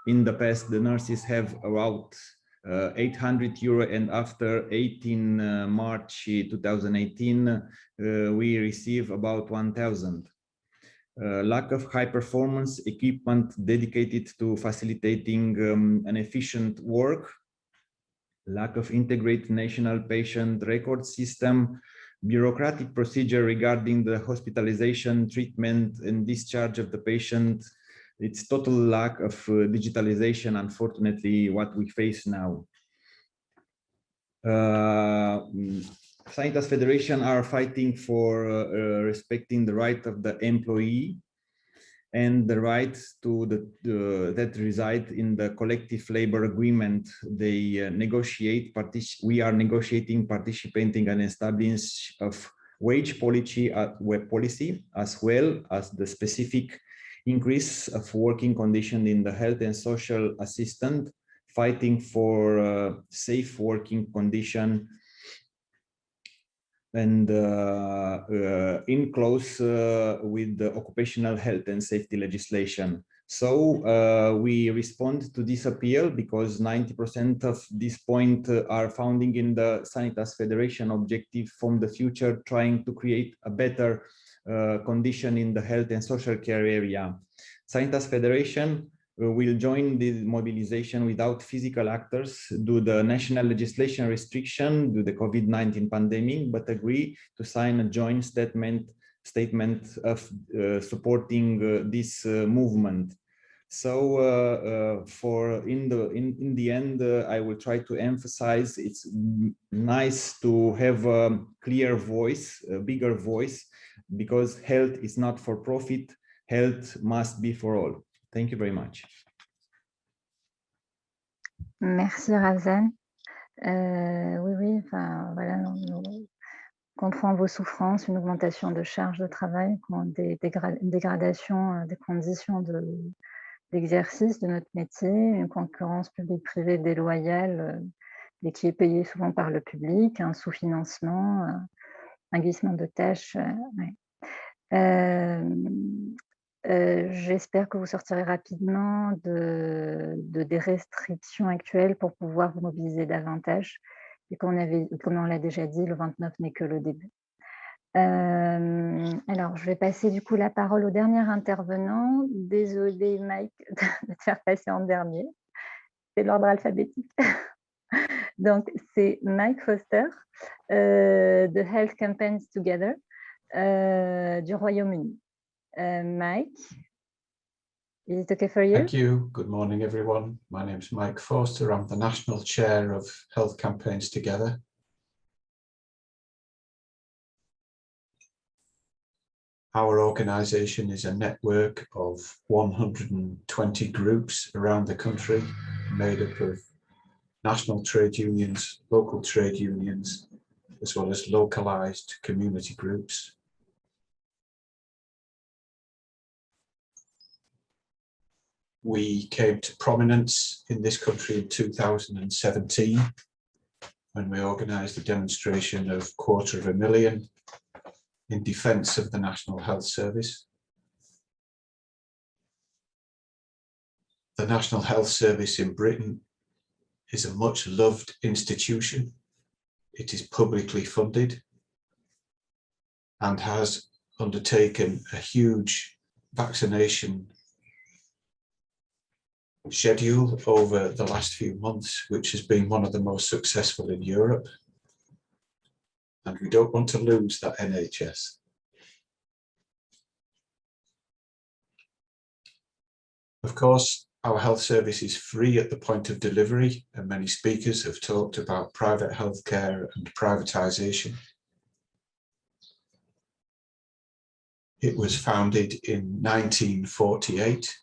In the past, the nurses have about 800 euro, and after 18 March 2018, we receive about 1,000. Lack of high performance equipment dedicated to facilitating an efficient work. Lack of integrated national patient record system. Bureaucratic procedure regarding the hospitalization, treatment, and discharge of the patient. It's total lack of digitalization, unfortunately, what we face now. Sanitas Federation are fighting for respecting the right of the employee and the rights to that reside in the collective labor agreement they negotiate. We are negotiating, participating, and establishing of wage policy as well as the specific increase of working condition in the health and social assistant, fighting for safe working condition, and in close with the occupational health and safety legislation. So we respond to this appeal because 90% of this point are founding in the Sanitas Federation objective from the future, trying to create a better condition in the health and social care area. Sanitas Federation will join the mobilization without physical actors due to the national legislation restriction due to the COVID-19 pandemic, but agree to sign a joint statement of supporting this movement. So in the end, I will try to emphasize it's nice to have a clear voice, a bigger voice, because health is not for profit, health must be for all. Thank you very much. Merci Razvan. Oui, enfin voilà, on comprend vos souffrances, une augmentation de charge de travail, une dégradation des conditions d'exercice de notre métier, une concurrence publique-privée déloyale et qui est payée souvent par le public, un sous-financement, un glissement de tâches. J'espère que vous sortirez rapidement des restrictions actuelles pour pouvoir vous mobiliser davantage. Et comme on l'a déjà dit, le 29 n'est que le début. Alors, je vais passer du coup la parole au dernier intervenant. Désolée, Mike, de te faire passer en dernier. C'est l'ordre alphabétique. Donc, c'est Mike Foster de Health Campaigns Together du Royaume-Uni. Mike, is it okay for you? Thank you. Good morning, everyone. My name is Mike Foster. I'm the National Chair of Health Campaigns Together. Our organisation is a network of 120 groups around the country, made up of national trade unions, local trade unions, as well as localised community groups. We came to prominence in this country in 2017 when we organised a demonstration of $250,000 in defence of the National Health Service. The National Health Service in Britain is a much loved institution. It is publicly funded and has undertaken a huge vaccination schedule over the last few months, which has been one of the most successful in Europe. And we don't want to lose that NHS. Of course, our health service is free at the point of delivery, and many speakers have talked about private healthcare and privatisation. It was founded in 1948,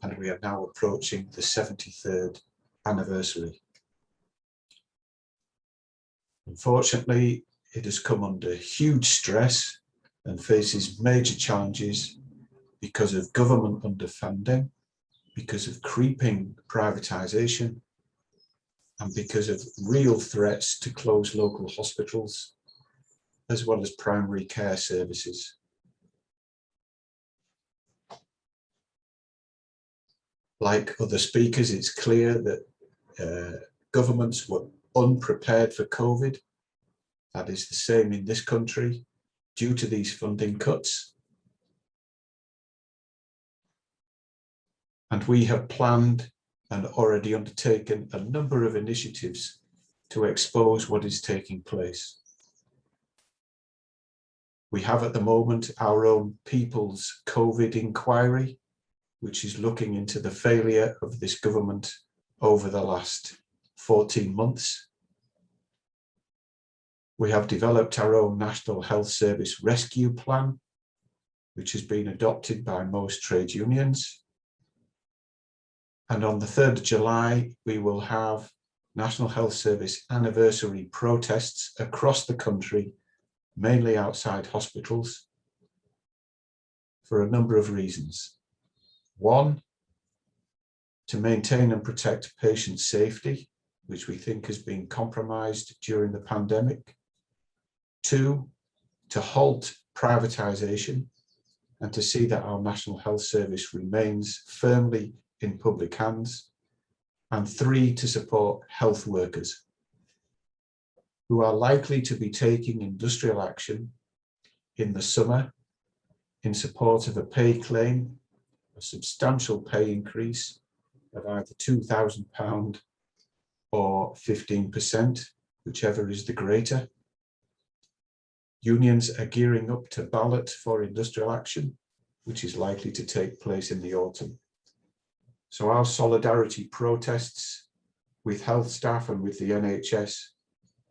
and we are now approaching the 73rd anniversary. Unfortunately, it has come under huge stress and faces major challenges because of government underfunding, because of creeping privatisation, and because of real threats to close local hospitals, as well as primary care services. Like other speakers, it's clear that governments were unprepared for COVID. That is the same in this country due to these funding cuts. And we have planned and already undertaken a number of initiatives to expose what is taking place. We have at the moment our own People's COVID Inquiry, which is looking into the failure of this government over the last 14 months. We have developed our own National Health Service Rescue Plan, which has been adopted by most trade unions. And on the 3rd of July, we will have National Health Service anniversary protests across the country, mainly outside hospitals, for a number of reasons. One, to maintain and protect patient safety, which we think has been compromised during the pandemic. Two, to halt privatisation and to see that our National Health Service remains firmly in public hands. And three, to support health workers who are likely to be taking industrial action in the summer in support of a pay claim, a substantial pay increase, of either £2,000 or 15%, whichever is the greater. Unions are gearing up to ballot for industrial action, which is likely to take place in the autumn. So our solidarity protests with health staff and with the NHS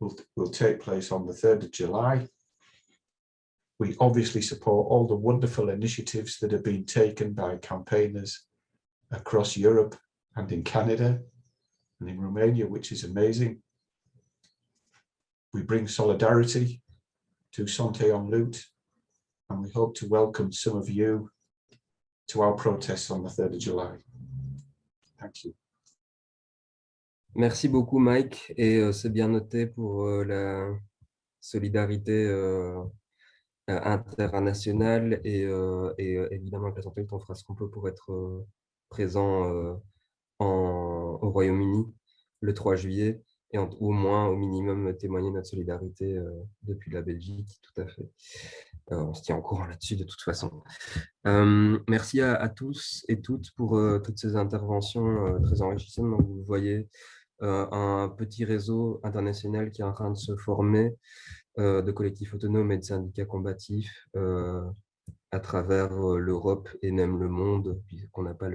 will take place on the 3rd of July. We obviously support all the wonderful initiatives that have been taken by campaigners across Europe and in Canada and in Romania, which is amazing. We bring solidarity to Santé en Lutte, and we hope to welcome some of you to our protests on the 3rd of July. Thank you. Merci beaucoup, Mike. Et c'est bien noté pour la solidarité internationale. Et évidemment, avec la Santé en Lutte, on fera ce qu'on peut pour être présent au Royaume-Uni le 3 juillet. Et au moins, au minimum, témoigner notre solidarité depuis la Belgique, tout à fait. On se tient au courant là-dessus de toute façon. Merci à tous et toutes pour toutes ces interventions très enrichissantes. Donc, vous voyez un petit réseau international qui est en train de se former de collectifs autonomes et de syndicats combatifs à travers l'Europe et même le monde, puisqu'on n'a pas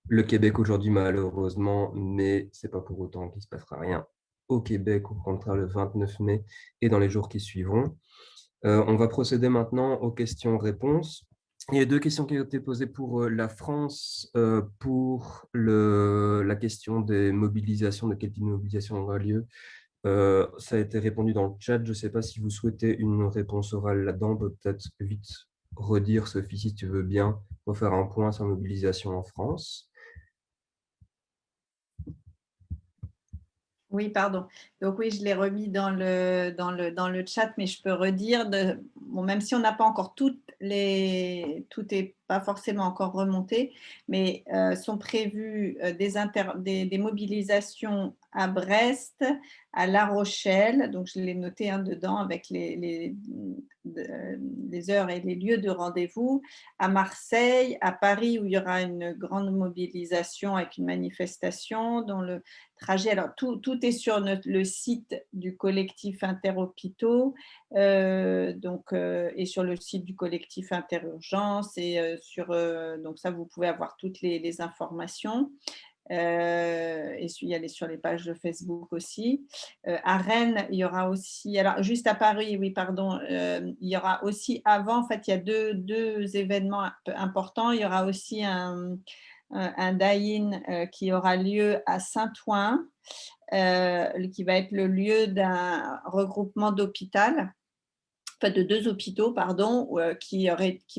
le Québec aujourd'hui, malheureusement, mais ce n'est pas pour autant qu'il ne se passera rien au Québec, au contraire, le 29 mai et dans les jours qui suivront. On va procéder maintenant aux questions-réponses. Il y a 2 questions qui ont été posées pour la France, pour la question des mobilisations, de quel type de mobilisation aura lieu. Ça a été répondu dans le chat. Je ne sais pas si vous souhaitez une réponse orale là-dedans. On peut peut-être vite redire, Sophie, si tu veux bien, pour faire un point sur la mobilisation en France. Oui, pardon. Donc oui, je l'ai remis dans le chat, mais je peux redire, bon, même si on n'a pas encore tout n'est pas forcément encore remonté, mais sont prévues des mobilisations à Brest, à La Rochelle, donc je l'ai noté dedans avec les heures et les lieux de rendez-vous, à Marseille, à Paris où il y aura une grande mobilisation avec une manifestation dont le trajet, alors tout est sur le site du collectif Interhôpitaux et sur le site du collectif Interurgence et donc ça vous pouvez avoir toutes les informations. Et y aller sur les pages de Facebook aussi. À Rennes, il y aura aussi, alors juste à Paris, oui, pardon, il y aura aussi avant, en fait, il y a deux événements importants. Il y aura aussi un die-in qui aura lieu à Saint-Ouen, qui va être le lieu d'un regroupement d'hôpital. Enfin, de 2 hôpitaux, pardon, qui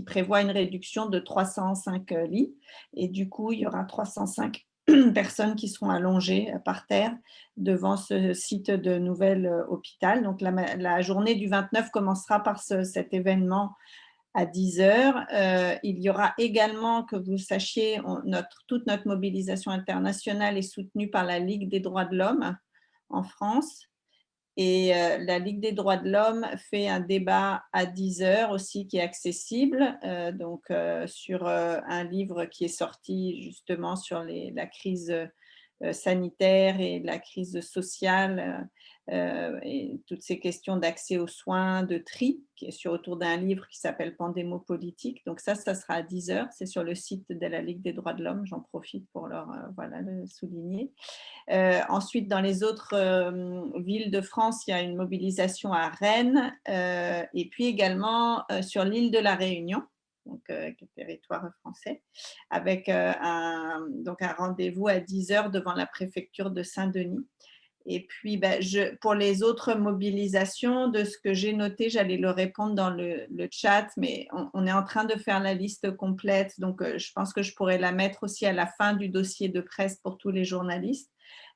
prévoit une réduction de 305 lits. Et du coup, il y aura 305 personnes qui seront allongées par terre devant ce site de nouvel hôpital. Donc, la journée du 29 commencera par cet événement à 10h. Il y aura également, que vous sachiez, toute notre mobilisation internationale est soutenue par la Ligue des droits de l'homme en France. Et la Ligue des droits de l'homme fait un débat à 10h aussi qui est accessible, sur un livre qui est sorti justement sur la crise sanitaire et la crise sociale et toutes ces questions d'accès aux soins, de tri, qui est autour d'un livre qui s'appelle Pandémopolitique. Donc ça sera à 10h, c'est sur le site de la Ligue des droits de l'homme, j'en profite pour le souligner. Ensuite, dans les autres villes de France, il y a une mobilisation à Rennes et puis également sur l'île de la Réunion, donc avec le territoire français, avec un rendez-vous à 10h devant la préfecture de Saint-Denis. Et puis, pour les autres mobilisations, de ce que j'ai noté, j'allais le répondre dans le chat, mais on est en train de faire la liste complète, donc je pense que je pourrais la mettre aussi à la fin du dossier de presse pour tous les journalistes.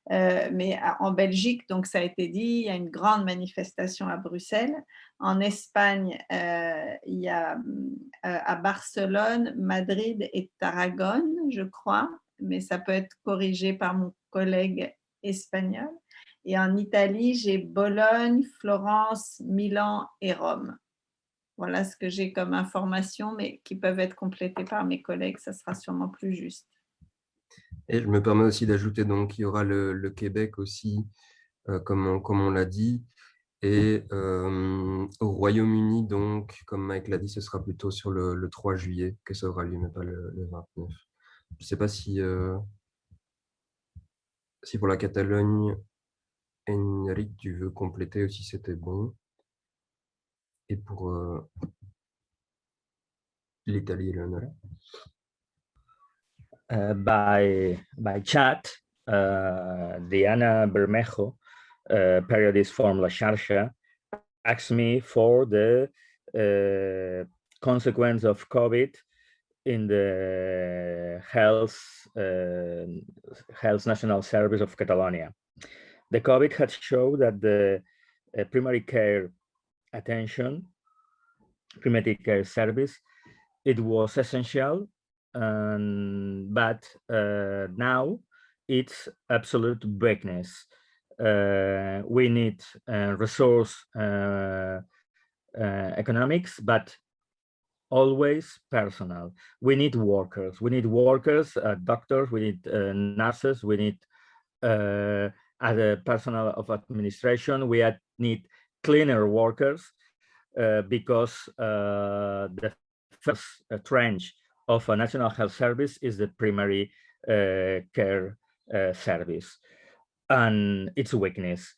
Mais en Belgique, donc ça a été dit, il y a une grande manifestation à Bruxelles. En Espagne, il y a à Barcelone, Madrid et Tarragone, je crois, mais ça peut être corrigé par mon collègue espagnol. Et en Italie, j'ai Bologne, Florence, Milan et Rome. Voilà ce que j'ai comme information, mais qui peuvent être complétées par mes collègues, ça sera sûrement plus juste. Et je me permets aussi d'ajouter donc qu'il y aura le Québec aussi, comme on l'a dit. Et au Royaume-Uni, donc, comme Mike l'a dit, ce sera plutôt sur le 3 juillet que ça aura lieu, mais pas le 29. Je ne sais pas si pour la Catalogne, Enric, tu veux compléter aussi, c'était bon. Et pour l'Italie, Eleonora. By chat, Diana Bermejo, periodist from La Xarxa, asked me for the consequence of COVID in the Health National Service of Catalonia. The COVID had shown that the primary care attention, primary care service, it was essential, but now it's absolute weakness. We need resource economics, but always personal. We need workers. We need workers, doctors. We need nurses. We need other personnel of administration. We need cleaner workers because the first tranche of a national health service is the primary care service, and its weakness.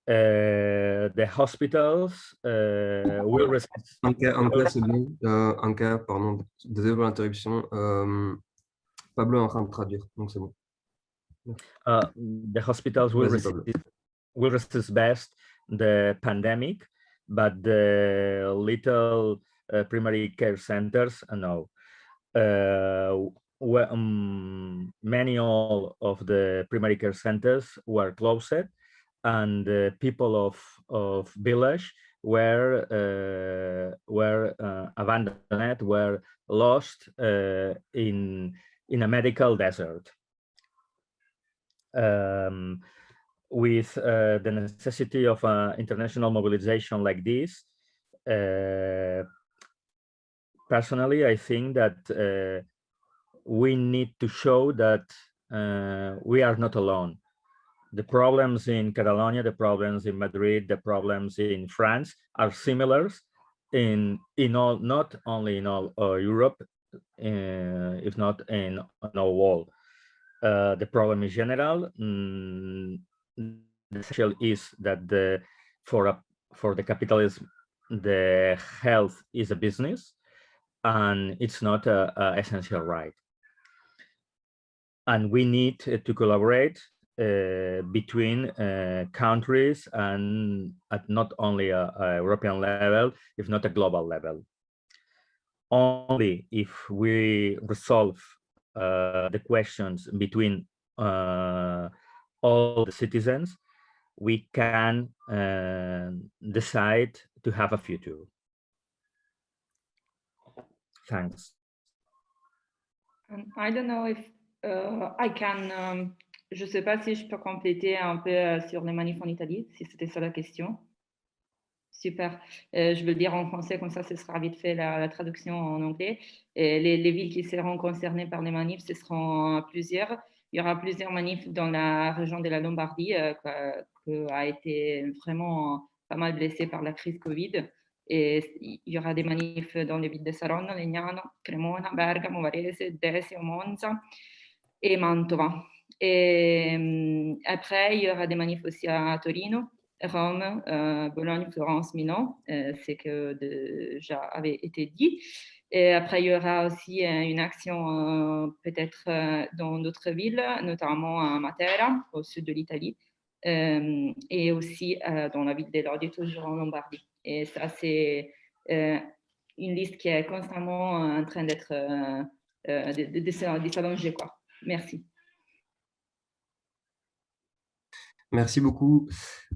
The hospitals will resist. Anka, c'est bon. Anka, pardon, désolé pour l'interruption. Pablo est en train de traduire, donc c'est bon. The hospitals will resist best the pandemic, but the little primary care centers, no. Many of the primary care centers were closed, and the people of village were abandoned, were lost in a medical desert. With the necessity of international mobilization like this, personally, I think that we need to show that we are not alone. The problems in Catalonia, the problems in Madrid, the problems in France are similar in all, not only in all Europe, if not in all world. The problem is general. The essential is that for the capitalism, the health is a business, and it's not an essential right. And we need to collaborate between countries, and at not only a European level, if not a global level. Only if we resolve the questions between all the citizens, we can decide to have a future. Thanks. I don't know if I can. Je ne sais pas si je peux compléter un peu sur les manifs en Italie, si c'était ça la question. Super. Je vais le dire en français, comme ça, ce sera vite fait la traduction en anglais. Et les villes qui seront concernées par les manifs, ce seront plusieurs. Il y aura plusieurs manifs dans la région de la Lombardie qui a été vraiment pas mal blessée par la crise Covid. Et il y aura des manifs dans les villes de Saronno, Legnano, Cremona, Bergamo, Varese, Desio, Monza et Mantova. Et après, il y aura des manifs aussi à Torino, Rome, Bologne, Florence, Milan, c'est que déjà avait été dit. Et après, il y aura aussi une action peut-être dans d'autres villes, notamment à Matera, au sud de l'Italie, et aussi dans la ville de Lodi, toujours en Lombardie. Et ça, c'est une liste qui est constamment en train d'être de s'allonger, quoi. Merci. Merci beaucoup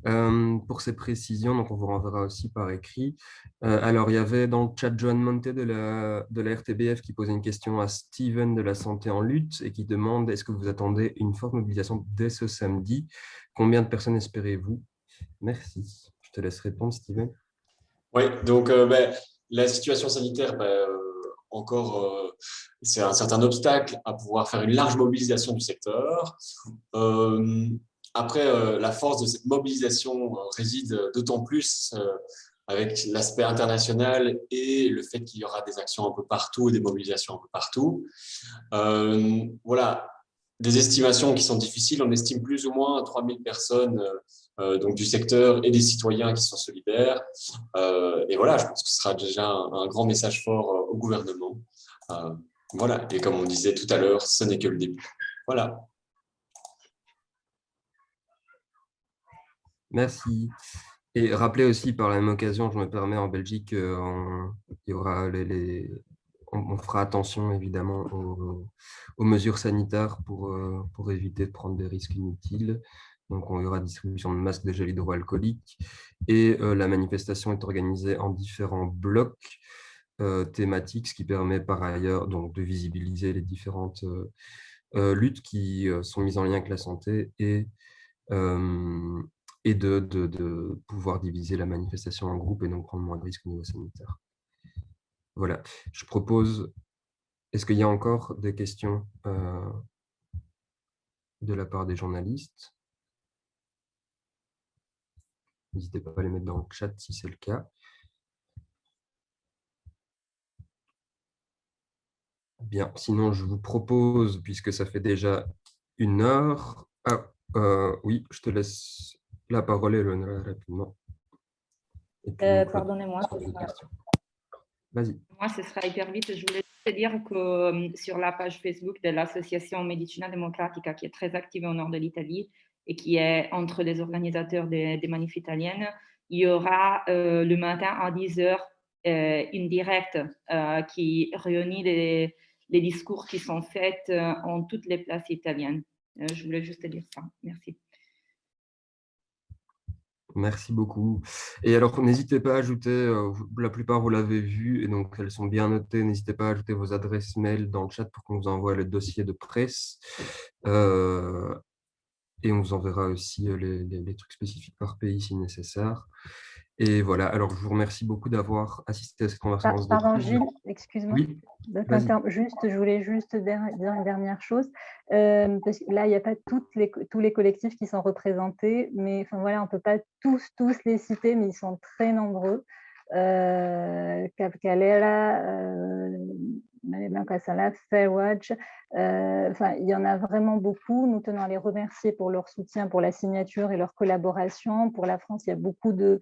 pour ces précisions. Donc, on vous renverra aussi par écrit. Alors, il y avait dans le chat Joan Monte de la RTBF qui posait une question à Steven de la Santé en lutte et qui demande: est-ce que vous attendez une forte mobilisation dès ce samedi? Combien de personnes espérez-vous? Merci. Je te laisse répondre, Steven. Oui, donc la situation sanitaire, encore, c'est un certain obstacle à pouvoir faire une large mobilisation du secteur. Après, la force de cette mobilisation réside d'autant plus avec l'aspect international et le fait qu'il y aura des actions un peu partout, des mobilisations un peu partout. Voilà, des estimations qui sont difficiles. On estime plus ou moins 3000 personnes donc du secteur et des citoyens qui sont solidaires. Et voilà, je pense que ce sera déjà un grand message fort au gouvernement. Voilà, et comme on disait tout à l'heure, ce n'est que le début. Voilà. Merci. Et rappelez aussi par la même occasion, je me permets, en Belgique, il y aura on fera attention évidemment aux mesures sanitaires pour éviter de prendre des risques inutiles. Donc, il y aura distribution de masques de gel hydroalcoolique et la manifestation est organisée en différents blocs thématiques, ce qui permet par ailleurs donc, de visibiliser les différentes luttes qui sont mises en lien avec la santé et de pouvoir diviser la manifestation en groupe et donc prendre moins de risques au niveau sanitaire. Voilà, je propose, est-ce qu'il y a encore des questions de la part des journalistes? N'hésitez pas à les mettre dans le chat si c'est le cas. Bien, sinon je vous propose, puisque ça fait déjà 1 heure... oui, je te laisse la parole, Eleonora, rapidement. Pardonnez-moi. Vas-y. Moi, ce sera hyper vite. Je voulais te dire que sur la page Facebook de l'association Medicina Democratica, qui est très active au nord de l'Italie et qui est entre les organisateurs des manifs italiennes, il y aura le matin à 10h une directe qui réunit les discours qui sont faits en toutes les places italiennes. Je voulais juste te dire ça. Merci. Merci beaucoup. Et alors, n'hésitez pas à ajouter, la plupart vous l'avez vu, et donc elles sont bien notées, n'hésitez pas à ajouter vos adresses mail dans le chat pour qu'on vous envoie le dossier de presse. Et on vous enverra aussi les trucs spécifiques par pays si nécessaire. Et voilà, alors je vous remercie beaucoup d'avoir assisté à cette conversation. Pardon, Gilles, excuse-moi. Oui, je voulais juste dire une dernière chose. Parce que là, il n'y a pas tous les collectifs qui sont représentés, mais enfin, voilà, on ne peut pas tous les citer, mais ils sont très nombreux. Cap Calera, Fairwatch, enfin, il y en a vraiment beaucoup. Nous tenons à les remercier pour leur soutien, pour la signature et leur collaboration. Pour la France, il y a beaucoup de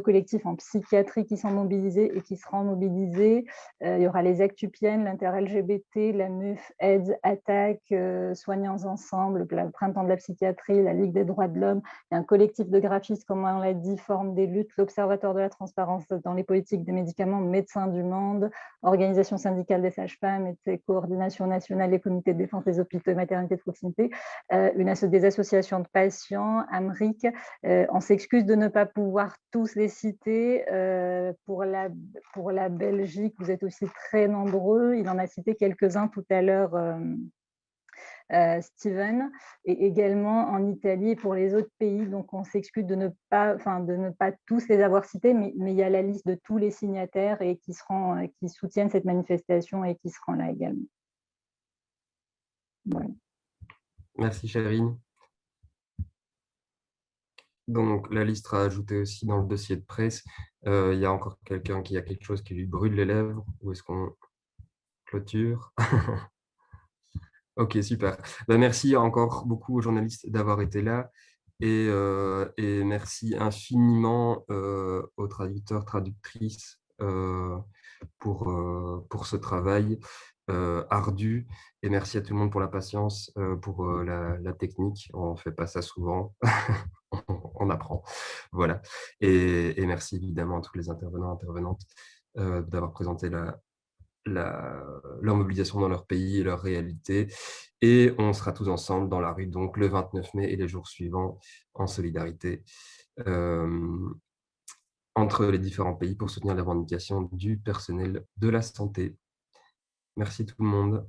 collectifs en psychiatrie qui sont mobilisés et qui seront mobilisés. Il y aura les Actupiennes, l'Inter-LGBT, la MUF, AIDS, Attaque, Soignants Ensemble, le Printemps de la psychiatrie, la Ligue des droits de l'homme. Il y a un collectif de graphistes, comme on l'a dit, Forme des luttes, l'Observatoire de la transparence dans les politiques des médicaments, Médecins du monde, Organisation syndicale des sages-femmes et Coordination nationale des comités de défense des hôpitaux et maternités de proximité, des associations de patients, AMRIC. On s'excuse de ne pas pouvoir tous les citer. Pour la Belgique, vous êtes aussi très nombreux. Il en a cité quelques-uns tout à l'heure, Steven, et également en Italie et pour les autres pays. Donc, on s'excuse de ne pas tous les avoir cités, mais il y a la liste de tous les signataires et qui soutiennent cette manifestation et qui seront là également. Voilà. Merci, Chérine. Donc, la liste sera ajoutée aussi dans le dossier de presse. Il y a encore quelqu'un qui a quelque chose qui lui brûle les lèvres, ou est-ce qu'on clôture? Ok, super. Ben, merci encore beaucoup aux journalistes d'avoir été là et merci infiniment aux traducteurs, traductrices pour ce travail ardu, et merci à tout le monde pour la patience, pour la technique. On ne fait pas ça souvent, on apprend. Voilà. Et merci évidemment à tous les intervenants, intervenantes d'avoir présenté leur mobilisation dans leur pays et leur réalité. Et on sera tous ensemble dans la rue, donc le 29 mai et les jours suivants, en solidarité entre les différents pays pour soutenir les revendications du personnel de la santé. Merci tout le monde.